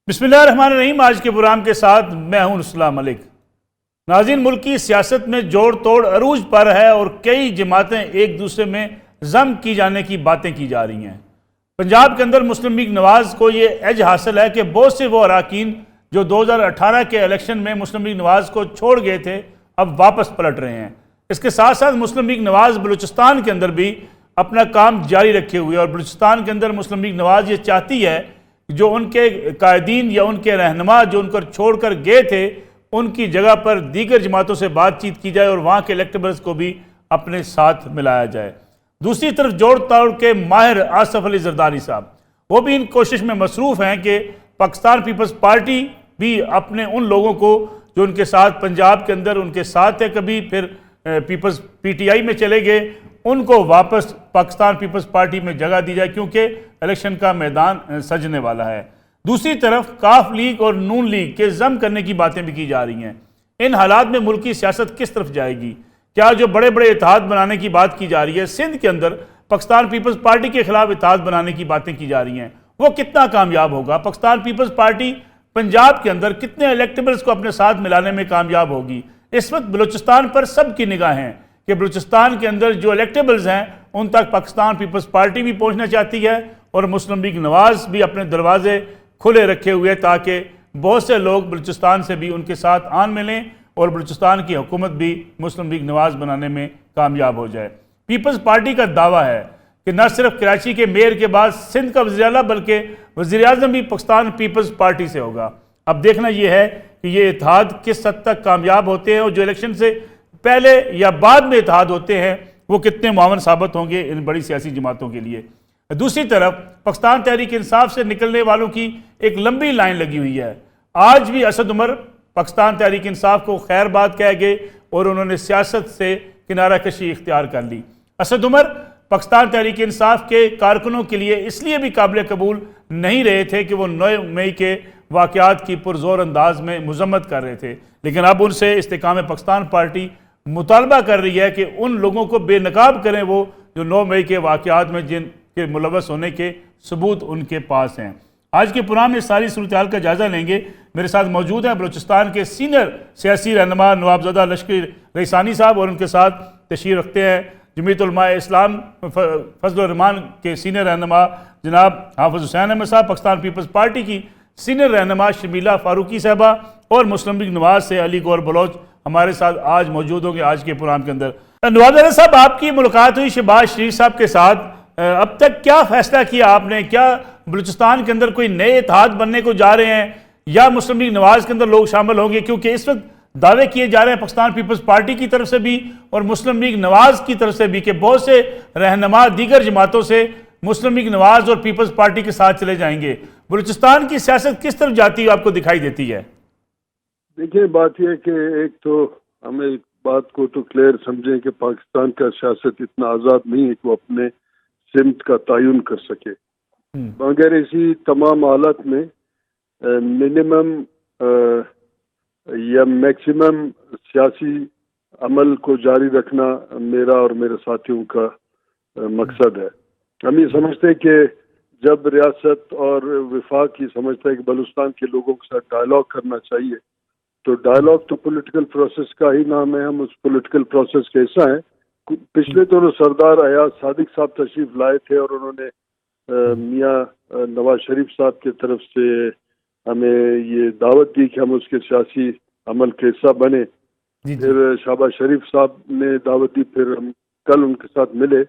بسم اللہ الرحمن الرحیم۔ آج کے پروگرام کے ساتھ میں ہوں اسلام ملک۔ ناظرین، ملک کی سیاست میں جوڑ توڑ عروج پر ہے اور کئی جماعتیں ایک دوسرے میں ضم کی جانے کی باتیں کی جا رہی ہیں۔ پنجاب کے اندر مسلم لیگ نواز کو یہ ایج حاصل ہے کہ بہت سے وہ اراکین جو 2018 کے الیکشن میں مسلم لیگ نواز کو چھوڑ گئے تھے اب واپس پلٹ رہے ہیں۔ اس کے ساتھ ساتھ مسلم لیگ نواز بلوچستان کے اندر بھی اپنا کام جاری رکھے ہوئے، اور بلوچستان کے اندر مسلم لیگ نواز یہ چاہتی ہے جو ان کے قائدین یا ان کے رہنما جو ان کو چھوڑ کر گئے تھے ان کی جگہ پر دیگر جماعتوں سے بات چیت کی جائے اور وہاں کے الیکٹیبلز کو بھی اپنے ساتھ ملایا جائے۔ دوسری طرف جوڑ توڑ کے ماہر آصف علی زرداری صاحب وہ بھی ان کوشش میں مصروف ہیں کہ پاکستان پیپلز پارٹی بھی اپنے ان لوگوں کو جو ان کے ساتھ پنجاب کے اندر ان کے ساتھ ہے، کبھی پھر پیپلز پی ٹی آئی میں چلے گئے، ان کو واپس پاکستان پیپلز پارٹی میں جگہ دی جائے کیونکہ الیکشن کا میدان سجنے والا ہے۔ دوسری طرف کاف لیگ اور نون لیگ کے ضم کرنے کی باتیں بھی کی جا رہی ہیں۔ ان حالات میں ملک کی سیاست کس طرف جائے گی؟ کیا جو بڑے بڑے اتحاد بنانے کی بات کی جا رہی ہے، سندھ کے اندر پاکستان پیپلز پارٹی کے خلاف اتحاد بنانے کی باتیں کی جا رہی ہیں، وہ کتنا کامیاب ہوگا؟ پاکستان پیپلز پارٹی پنجاب کے اندر کتنے الیکٹیبلز کو اپنے ساتھ ملانے میں کامیاب ہوگی؟ اس وقت بلوچستان پر سب کی نگاہ ہیں کہ بلوچستان کے اندر جو الیکٹیبلز ہیں ان تک پاکستان پیپلز پارٹی بھی پہنچنا چاہتی ہے اور مسلم لیگ نواز بھی اپنے دروازے کھلے رکھے ہوئے تاکہ بہت سے لوگ بلوچستان سے بھی ان کے ساتھ آن ملیں اور بلوچستان کی حکومت بھی مسلم لیگ نواز بنانے میں کامیاب ہو جائے۔ پیپلز پارٹی کا دعویٰ ہے کہ نہ صرف کراچی کے میئر کے بعد سندھ کا وزیر اعلیٰ بلکہ وزیر اعظم بھی پاکستان پیپلز پارٹی سے ہوگا۔ اب دیکھنا یہ ہے کہ یہ اتحاد کس حد تک کامیاب ہوتے ہیں اور جو الیکشن سے پہلے یا بعد میں اتحاد ہوتے ہیں وہ کتنے معاون ثابت ہوں گے ان بڑی سیاسی جماعتوں کے لیے۔ دوسری طرف پاکستان تحریک انصاف سے نکلنے والوں کی ایک لمبی لائن لگی ہوئی ہے۔ آج بھی اسد عمر پاکستان تحریک انصاف کو خیر بات کہہ گئے اور انہوں نے سیاست سے کنارہ کشی اختیار کر لی۔ اسد عمر پاکستان تحریک انصاف کے کارکنوں کے لیے اس لیے بھی قابل قبول نہیں رہے تھے کہ وہ 9 مئی کے واقعات کی پرزور انداز میں مذمت کر رہے تھے، لیکن اب ان سے استحکام پاکستان پارٹی مطالبہ کر رہی ہے کہ ان لوگوں کو بے نقاب کریں وہ جو 9 مئی کے واقعات میں جن کے ملوث ہونے کے ثبوت ان کے پاس ہیں۔ آج کے پروگرام میں ساری صورتحال کا جائزہ لیں گے۔ میرے ساتھ موجود ہیں بلوچستان کے سینئر سیاسی رہنما نوابزادہ لشکری ریسانی صاحب، اور ان کے ساتھ تشریف رکھتے ہیں جمعیت علماء اسلام فضل الرحمان کے سینئر رہنما جناب حافظ حسین احمد صاحب، پاکستان پیپلز پارٹی کی سینئر رہنما شمیلہ فاروقی صاحبہ، اور مسلم لیگ نواز سے علی گور بلوچ ہمارے ساتھ آج موجود ہوں گے آج کے پروگرام کے اندر۔ نوابزادہ صاحب، آپ کی ملاقات ہوئی شہباز شریف صاحب کے ساتھ، اب تک کیا فیصلہ کیا آپ نے؟ کیا بلوچستان کے اندر کوئی نئے اتحاد بننے کو جا رہے ہیں یا مسلم لیگ نواز کے اندر لوگ شامل ہوں گے؟ کیونکہ اس وقت دعوے کیے جا رہے ہیں پاکستان پیپلز پارٹی کی طرف سے بھی اور مسلم لیگ نواز کی طرف سے بھی کہ بہت سے رہنما دیگر جماعتوں سے مسلم لیگ نواز اور پیپلز پارٹی کے ساتھ چلے جائیں گے۔ بلوچستان کی سیاست کس طرف جاتی ہے آپ کو دکھائی دیتی ہے؟ دیکھیں، بات یہ ہے کہ ایک تو ہمیں ایک بات کو تو کلیئر سمجھیں کہ پاکستان کا سیاست اتنا آزاد نہیں ہے کہ وہ اپنے سمت کا تعین کر سکے، مگر اسی تمام حالات میں منیمم یا میکسیمم سیاسی عمل کو جاری رکھنا میرا اور میرے ساتھیوں کا مقصد ہے۔ ہم یہ سمجھتے ہیں کہ جب ریاست اور وفاق یہ سمجھتا ہے کہ بلوچستان کے لوگوں کے ساتھ ڈائلاگ کرنا چاہیے، تو ڈائلاگ تو پولیٹیکل پروسیس کا ہی نام ہے، ہم اس پولیٹیکل پروسیس کے حصہ ہیں۔ پچھلے دونوں سردار ایاز صادق صاحب تشریف لائے تھے اور انہوں نے میاں نواز شریف صاحب کی طرف سے ہمیں یہ دعوت دی کہ ہم اس کے سیاسی عمل کے حصہ بنے۔ پھر شہباز شریف صاحب نے دعوت دی، پھر ہم کل ان کے ساتھ ملے،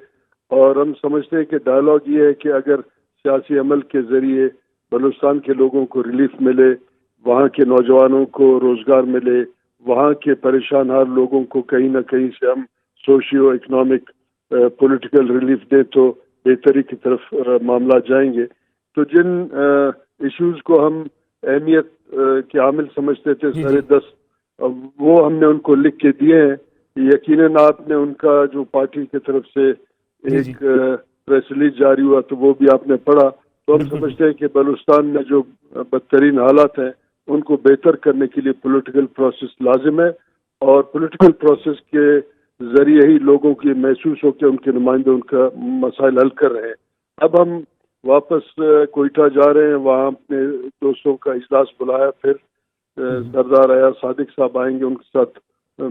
اور ہم سمجھتے ہیں کہ ڈائلاگ یہ ہے کہ اگر سیاسی عمل کے ذریعے بلوچستان کے لوگوں کو ریلیف ملے، وہاں کے نوجوانوں کو روزگار ملے، وہاں کے پریشان حال لوگوں کو کہیں نہ کہیں سے ہم سوشیو اکنامک پولیٹیکل ریلیف دیں تو بہتری کی طرف معاملات جائیں گے۔ تو جن ایشوز کو ہم اہمیت کے عامل سمجھتے تھے 10.5، وہ ہم نے ان کو لکھ کے دیے ہیں۔ یقیناً آپ نے ان کا جو پارٹی کی طرف سے ایک پریس ریلیز جاری ہوا تو وہ بھی آپ نے پڑھا۔ تو ہم سمجھتے ہیں کہ بلوچستان میں جو بدترین حالات ہیں ان کو بہتر کرنے کے لیے پولیٹیکل پروسیس لازم ہے، اور پولیٹیکل پروسیس کے ذریعے ہی لوگوں کی محسوس ہو کہ ان کے نمائندے ان کا مسائل حل کر رہے ہیں۔ اب ہم واپس کوئٹہ جا رہے ہیں, وہاں اپنے دوستوں کا اجلاس بلایا, پھر سردار ایاز صادق صاحب آئیں گے, ان کے ساتھ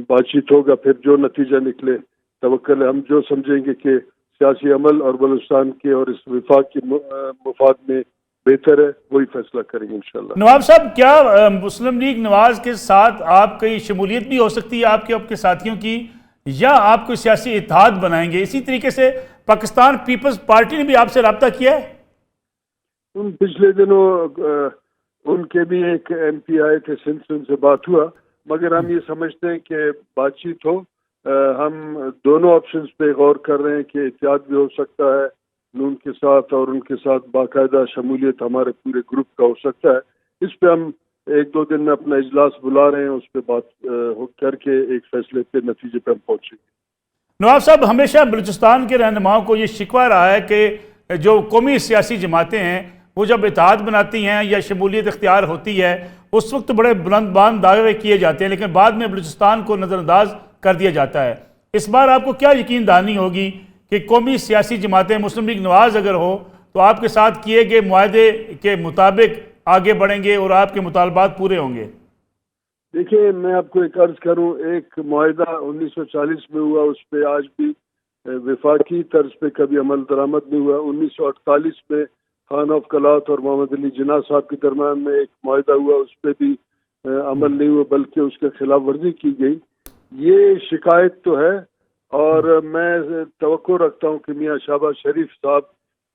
بات چیت ہوگا, پھر جو نتیجہ نکلے توکل ہے, ہم جو سمجھیں گے کہ سیاسی عمل اور بلوچستان کے اور اس وفاق کے مفاد میں بہتر ہے, وہی فیصلہ کریں گے انشاءاللہ. نواب صاحب, کیا مسلم لیگ نواز کے ساتھ آپ کی شمولیت بھی ہو سکتی ہے آپ کے ساتھیوں کی, یا آپ کو سیاسی اتحاد بنائیں گے؟ اسی طریقے سے پاکستان پیپلز پارٹی نے بھی آپ سے رابطہ کیا ہے؟ ان پچھلے دنوں ان کے بھی ایک ایم پی آئے تھے سندھ سے, ان سے بات ہوا, مگر ہم یہ سمجھتے ہیں کہ بات چیت ہو. ہم دونوں آپشنز پہ غور کر رہے ہیں کہ اتحاد بھی ہو سکتا ہے نون کے ساتھ, اور ان کے ساتھ باقاعدہ شمولیت ہمارے پورے گروپ کا ہو سکتا ہے. اس پہ ہم 1-2 دن میں اپنا اجلاس بلا رہے ہیں, اس پہ بات کر کے ایک فیصلے پہ نتیجے پہ ہم پہنچیں گے. نواب صاحب, ہمیشہ بلوچستان کے رہنماؤں کو یہ شکوہ رہا ہے کہ جو قومی سیاسی جماعتیں ہیں وہ جب اتحاد بناتی ہیں یا شمولیت اختیار ہوتی ہے اس وقت بڑے بلند بان دعوے کیے جاتے ہیں, لیکن بعد میں بلوچستان کو نظر انداز کر دیا جاتا ہے. اس بار آپ کو کیا یقین دہانی ہوگی کہ قومی سیاسی جماعتیں مسلم لیگ نواز اگر ہو تو آپ کے ساتھ کیے گئے معاہدے کے مطابق آگے بڑھیں گے اور آپ کے مطالبات پورے ہوں گے؟ دیکھیں, میں آپ کو ایک عرض کروں, ایک معاہدہ 1940 میں ہوا, اس پہ آج بھی وفاقی طرز پہ کبھی عمل درآمد نہیں ہوا. 1948 میں خان آف کلات اور محمد علی جناح صاحب کے درمیان میں ایک معاہدہ ہوا, اس پہ بھی عمل نہیں ہوا بلکہ اس کے خلاف ورزی کی گئی. یہ شکایت تو ہے, اور میں توقع رکھتا ہوں کہ میاں شہباز شریف صاحب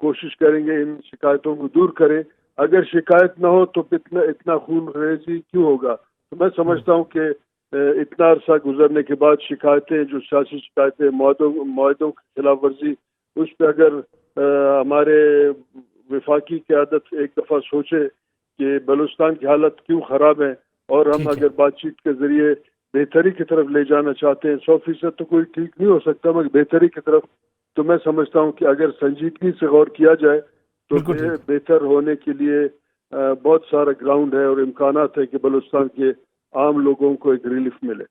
کوشش کریں گے ان شکایتوں کو دور کریں. اگر شکایت نہ ہو تو اتنا خون ریزی کیوں ہوگا؟ تو میں سمجھتا ہوں کہ اتنا عرصہ گزرنے کے بعد شکایتیں, جو سیاسی شکایتیں, معاہدوں کی خلاف ورزی, اس پہ اگر ہمارے وفاقی قیادت ایک دفعہ سوچے کہ بلوچستان کی حالت کیوں خراب ہے, اور ہم اگر بات چیت کے ذریعے بہتری کی طرف لے جانا چاہتے ہیں, 100% تو کوئی ٹھیک نہیں ہو سکتا مگر بہتری کی طرف, تو میں سمجھتا ہوں کہ اگر سنجیدگی سے غور کیا جائے تو بہتر ہونے کے لیے بہت سارا گراؤنڈ ہے اور امکانات ہے کہ بلوچستان کے عام لوگوں کو ایک ریلیف ملے.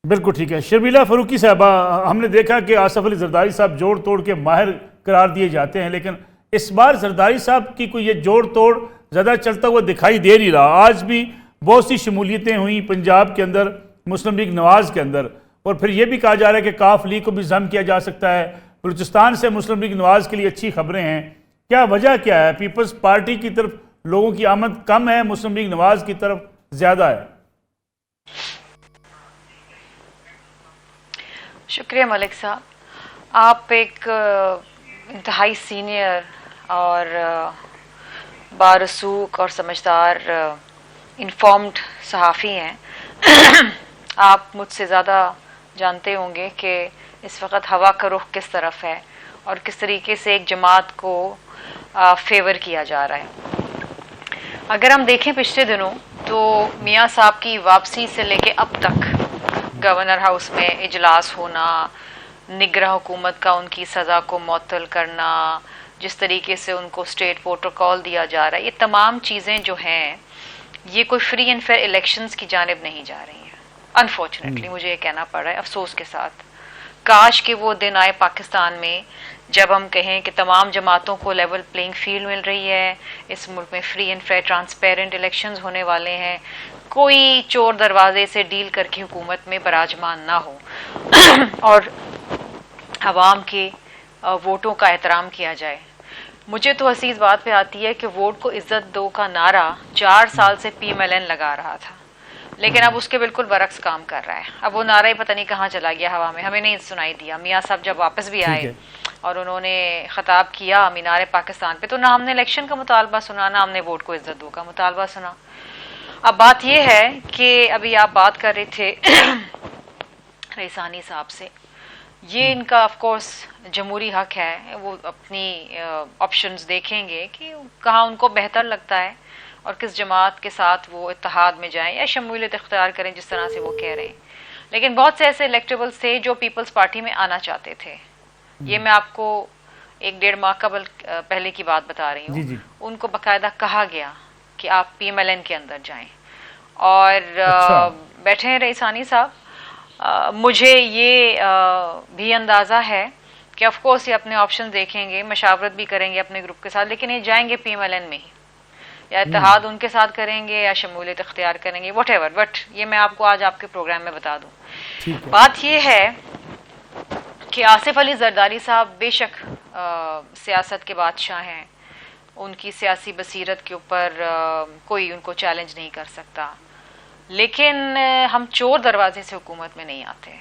بالکل ٹھیک ہے. شرمیلا فاروقی صاحبہ, ہم نے دیکھا کہ آصف علی زرداری صاحب جوڑ توڑ کے ماہر قرار دیے جاتے ہیں, لیکن اس بار زرداری صاحب کی کوئی یہ جوڑ توڑ زیادہ چلتا ہوا دکھائی دے نہیں رہا. آج بھی بہت سی شمولیتیں ہوئیں پنجاب کے اندر مسلم لیگ نواز کے اندر, اور پھر یہ بھی کہا جا رہا ہے کہ کاف لیگ کو بھی ضم کیا جا سکتا ہے. بلوچستان سے مسلم لیگ نواز کے لیے اچھی خبریں ہیں, کیا وجہ کیا ہے؟ پیپلز پارٹی کی طرف لوگوں کی آمد کم ہے, مسلم لیگ نواز کی طرف زیادہ ہے؟ شکریہ ملک صاحب, آپ ایک انتہائی سینئر اور بارسوخ اور سمجھدار انفارمڈ صحافی ہیں. آپ مجھ سے زیادہ جانتے ہوں گے کہ اس وقت ہوا کا رخ کس طرف ہے اور کس طریقے سے ایک جماعت کو فیور کیا جا رہا ہے. اگر ہم دیکھیں پچھلے دنوں تو میاں صاحب کی واپسی سے لے کے اب تک گورنر ہاؤس میں اجلاس ہونا, نگراں حکومت کا ان کی سزا کو معطل کرنا, جس طریقے سے ان کو اسٹیٹ پروٹوکول دیا جا رہا ہے, یہ تمام چیزیں جو ہیں یہ کوئی فری اینڈ فیئر الیکشنز کی جانب نہیں جا رہی ہیں. انفارچونیٹلی مجھے یہ کہنا پڑ رہا ہے افسوس کے ساتھ. کاش کہ وہ دن آئے پاکستان میں جب ہم کہیں کہ تمام جماعتوں کو لیول پلینگ فیلڈ مل رہی ہے, اس ملک میں free and fair transparent elections ہونے والے ہیں, کوئی چور دروازے سے ڈیل کر کے حکومت میں براجمان نہ ہو اور عوام کے ووٹوں کا احترام کیا جائے. مجھے تو حسیس بات پہ آتی ہے کہ ووٹ کو عزت دو کا نعرہ 4 سال سے پی ایم ایل این لگا رہا تھا, لیکن اب اس کے بالکل برعکس کام کر رہا ہے. اب وہ نعرہ ہی پتہ نہیں کہاں چلا گیا ہوا میں, ہمیں نہیں سنائی دیا. میاں صاحب جب واپس بھی آئے اور انہوں نے خطاب کیا مینار پاکستان پہ, تو نہ ہم نے الیکشن کا مطالبہ سنا, نہ ہم نے ووٹ کو عزت دو کا مطالبہ سنا. اب بات یہ ہے کہ ابھی آپ بات کر رہے تھے ریسانی صاحب سے, یہ ان کا آف کورس جمہوری حق ہے, وہ اپنی آپشنز دیکھیں گے کہ کہاں ان کو بہتر لگتا ہے اور کس جماعت کے ساتھ وہ اتحاد میں جائیں یا شمولیت اختیار کریں جس طرح سے وہ کہہ رہے ہیں. لیکن بہت سے ایسے الیکٹیبلز تھے جو پیپلز پارٹی میں آنا چاہتے تھے. یہ میں آپ کو 1-1.5 ماہ قبل پہلے کی بات بتا رہی ہوں. ان کو باقاعدہ کہا گیا کہ آپ پی ایم ایل این کے اندر جائیں, اور بیٹھے ہیں ریسانی صاحب. مجھے یہ بھی اندازہ ہے کہ آف کورس یہ اپنے آپشن دیکھیں گے, مشاورت بھی کریں گے اپنے گروپ کے ساتھ, لیکن یہ جائیں گے پی ایم ایل این میں ہی, یا اتحاد ان کے ساتھ کریں گے یا شمولیت اختیار کریں گے, واٹ ایور. بٹ یہ میں آپ کو آج آپ کے پروگرام میں بتا دوں. بات یہ ہے کہ آصف علی زرداری صاحب بے شک سیاست کے بادشاہ ہیں, ان کی سیاسی بصیرت کے اوپر کوئی ان کو چیلنج نہیں کر سکتا, لیکن ہم چور دروازے سے حکومت میں نہیں آتے.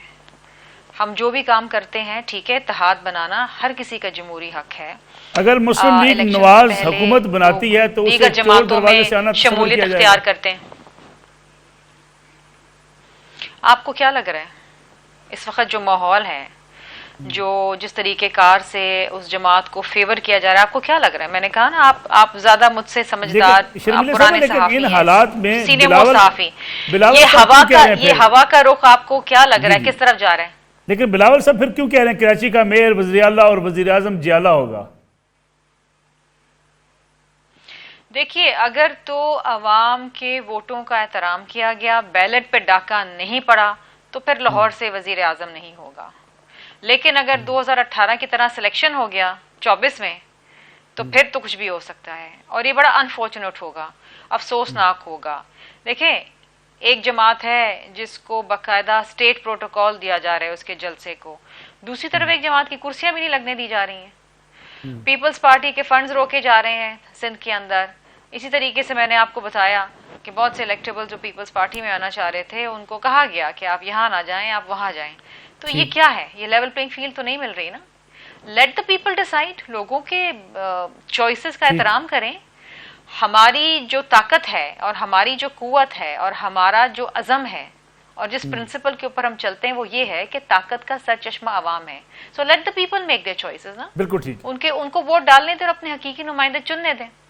ہم جو بھی کام کرتے ہیں, ٹھیک ہے, اتحاد بنانا ہر کسی کا جمہوری حق ہے. اگر مسلم لیگ نواز حکومت بناتی ہے تو اسے چور دروازے سے آنا شمولیت اختیار کرتے ہیں. آپ کو کیا لگ رہا ہے اس وقت جو ماحول ہے, جو جس طریقے کار سے اس جماعت کو فیور کیا جا رہا ہے, آپ کو کیا لگ رہا ہے؟ میں نے کہا نا آپ زیادہ مجھ سے سمجھدار, پرانے صحافی ہیں, سینے وہ صحافی. یہ ہوا کا رخ آپ کو کیا لگ رہا ہے, کس طرف جا رہا ہے؟ لیکن بلاول صاحب پھر کیوں کہہ رہے ہیں کراچی کا میئر وزیر اعلیٰ اور وزیر اعظم جیالہ ہوگا؟ دیکھیے, اگر تو عوام کے ووٹوں کا احترام کیا گیا, بیلٹ پہ ڈاکہ نہیں پڑا, تو پھر لاہور سے وزیر اعظم نہیں ہوگا. لیکن اگر 2018 کی طرح سلیکشن ہو گیا 24 میں, تو پھر تو کچھ بھی ہو سکتا ہے, اور یہ بڑا انفارچونیٹ ہوگا, افسوسناک ہوگا. دیکھیں, ایک جماعت ہے جس کو باقاعدہ اسٹیٹ پروٹوکول دیا جا رہا ہے اس کے جلسے کو, دوسری طرف ایک جماعت کی کرسیاں بھی نہیں لگنے دی جا رہی ہیں. پیپلز پارٹی کے فنڈز روکے جا رہے ہیں سندھ کے اندر. اسی طریقے سے میں نے آپ کو بتایا کہ بہت سے الیکٹیبل جو پیپلز پارٹی میں آنا چاہ رہے تھے, ان کو کہا گیا کہ آپ یہاں نہ جائیں, آپ وہاں جائیں. تو یہ کیا ہے؟ یہ لیول پلینگ فیلڈ تو نہیں مل رہی نا. لیٹ دا پیپل ڈیسائیڈ, لوگوں کے چوائسز کا احترام کریں. ہماری جو طاقت ہے اور ہماری جو قوت ہے اور ہمارا جو عزم ہے اور جس پرنسپل کے اوپر ہم چلتے ہیں وہ یہ ہے کہ طاقت کا سر چشمہ عوام ہے. So let the people make their choices نا. بالکل ٹھیک. ان کو ووٹ ڈالنے دیں اور اپنے حقیقی نمائندے چننے دیں.